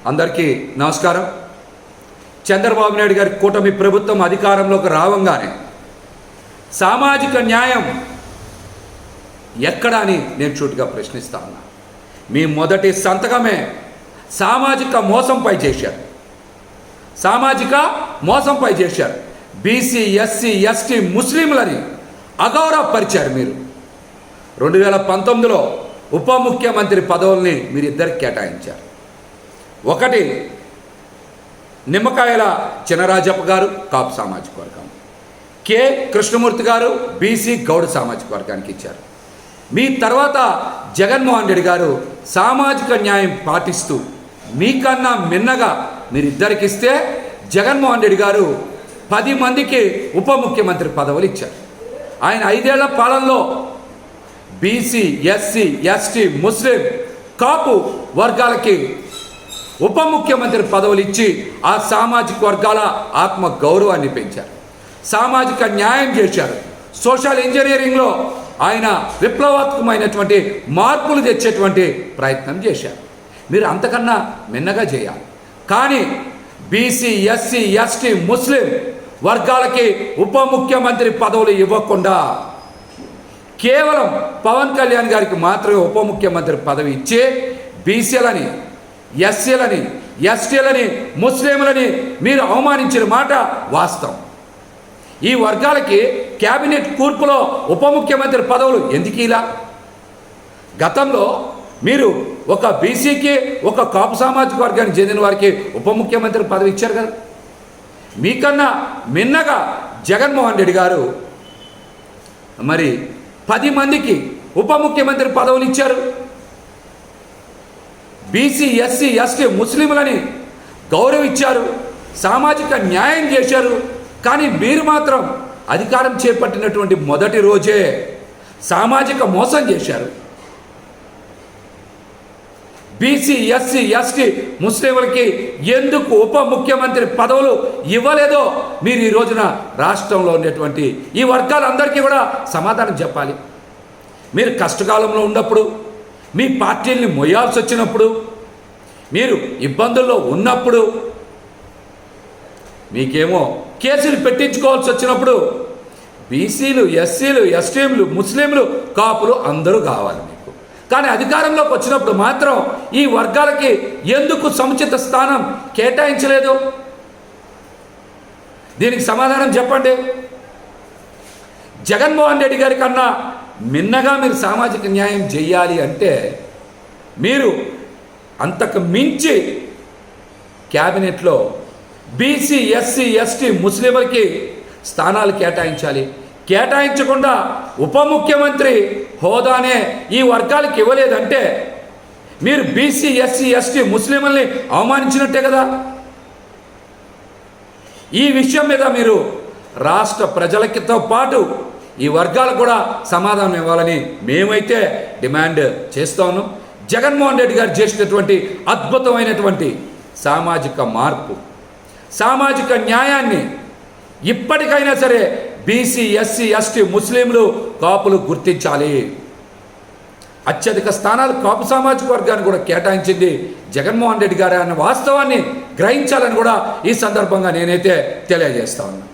అందరికీ నమస్కారం. చంద్రబాబు నాయుడు గారి కూటమి ప్రభుత్వం అధికారంలోకి రావంగానే సామాజిక న్యాయం ఎక్కడా అని నేను సూటిగా ప్రశ్నిస్తా ఉన్నా. మీ మొదటి సంతకమే సామాజిక మోసంపై చేశారు. బీసీ, ఎస్సీ, ఎస్టీ, ముస్లింలని అగౌరవపరిచారు. మీరు 2019లో ఉప ముఖ్యమంత్రి పదవుల్ని మీరిద్దరికి కేటాయించారు. ఒకటి నిమ్మకాయల చినరాజప్ప గారు కాపు సామాజిక వర్గం, కె కృష్ణమూర్తి గారు బీసీ గౌడ సామాజిక వర్గానికి ఇచ్చారు. మీ తర్వాత జగన్మోహన్ రెడ్డి గారు సామాజిక న్యాయం పాటిస్తూ మీకన్నా మిన్నగా మీరిద్దరికి ఇస్తే జగన్మోహన్ రెడ్డి గారు 10 మందికి ఉప ముఖ్యమంత్రి పదవులు ఇచ్చారు. ఆయన 5 ఏళ్ల పాలనలో బీసీ, ఎస్సీ, ఎస్టీ, ముస్లిం, కాపు వర్గాలకి ఉప ముఖ్యమంత్రి పదవులు ఇచ్చి ఆ సామాజిక వర్గాల ఆత్మ గౌరవాన్ని పెంచారు. సామాజిక న్యాయం చేశారు. సోషల్ ఇంజనీరింగ్లో ఆయన విప్లవాత్మకమైనటువంటి మార్పులు తెచ్చేటువంటి ప్రయత్నం చేశారు. మీరు అంతకన్నా మిన్నగా చేయాలి. కానీ బీసీ, ఎస్సీ, ఎస్టీ, ముస్లిం వర్గాలకి ఉప ముఖ్యమంత్రి పదవులు ఇవ్వకుండా కేవలం పవన్ కళ్యాణ్ గారికి మాత్రమే ఉప ముఖ్యమంత్రి పదవి ఇచ్చి బీసీలని, ఎస్సీలని, ఎస్టీలని, ముస్లింలని మీరు అవమానించిన మాట వాస్తవం. ఈ వర్గాలకి క్యాబినెట్ కూర్పులో ఉప ముఖ్యమంత్రి పదవులు ఎందుకు ఇలా? గతంలో మీరు ఒక బీసీకి, ఒక కాపు సామాజిక వర్గానికి చెందిన వారికి ఉప ముఖ్యమంత్రి పదవి ఇచ్చారు కదా. మీకన్నా మిన్నగా జగన్మోహన్ రెడ్డి గారు మరి 10 మందికి ఉప ముఖ్యమంత్రి పదవులు ఇచ్చారు. బీసీ, ఎస్సీ, ఎస్టీ, ముస్లింలని గౌరవించారు, సామాజిక న్యాయం చేశారు. కానీ మీరు మాత్రం అధికారం చేపట్టినటువంటి మొదటి రోజే సామాజిక మోసం చేశారు. బీసీ, ఎస్సీ, ఎస్టీ, ముస్లింలకి ఎందుకు ఉప ముఖ్యమంత్రి పదవులు ఇవ్వలేదో మీరు ఈ రోజున రాష్ట్రంలో ఉండేటువంటి ఈ వర్గాలందరికీ కూడా సమాధానం చెప్పాలి. మీరు కష్టకాలంలో ఉన్నప్పుడు, మీ పార్టీల్ని మొయ్యాల్సి వచ్చినప్పుడు, మీరు ఇబ్బందుల్లో ఉన్నప్పుడు, మీకేమో కేసులు పెట్టించుకోవాల్సి వచ్చినప్పుడు బీసీలు, ఎస్సీలు, ఎస్టీలు, ముస్లింలు, కాపులు అందరూ కావాలి మీకు. కానీ అధికారంలోకి వచ్చినప్పుడు మాత్రం ఈ వర్గాలకి ఎందుకు సముచిత స్థానం కేటాయించలేదు? దీనికి సమాధానం చెప్పండి. జగన్మోహన్ రెడ్డి గారి కన్నా మిన్నగా మీరు సామాజిక న్యాయం చేయాలి అంటే మీరు అంతకు మించి క్యాబినెట్లో బీసీ, ఎస్సీ, ఎస్టీ, ముస్లింలకి స్థానాలు కేటాయించాలి. కేటాయించకుండా ఉప ముఖ్యమంత్రి హోదానే ఈ వర్గాలకు ఇవ్వలేదంటే మీరు బీసీ, ఎస్సీ, ఎస్టీ, ముస్లింలని అవమానించినట్టే కదా. ఈ విషయం మీద మీరు రాష్ట్ర ప్రజలతో పాటు ఈ వర్గాలకు కూడా సమాధానం ఇవ్వాలని మేమైతే డిమాండ్ చేస్తా ఉన్నాం. జగన్మోహన్ రెడ్డి గారు చేసినటువంటి అద్భుతమైనటువంటి సామాజిక మార్పు, సామాజిక న్యాయాన్ని ఇప్పటికైనా సరే బీసీ, ఎస్సీ, ఎస్టీ, ముస్లింలు, కాపులు గుర్తించాలి. అత్యధిక స్థానాలు కాపు సామాజిక వర్గాన్ని కూడా కేటాయించింది జగన్మోహన్ రెడ్డి గారు అన్న వాస్తవాన్ని గ్రహించాలని కూడా ఈ సందర్భంగా నేనైతే తెలియజేస్తా ఉన్నాను.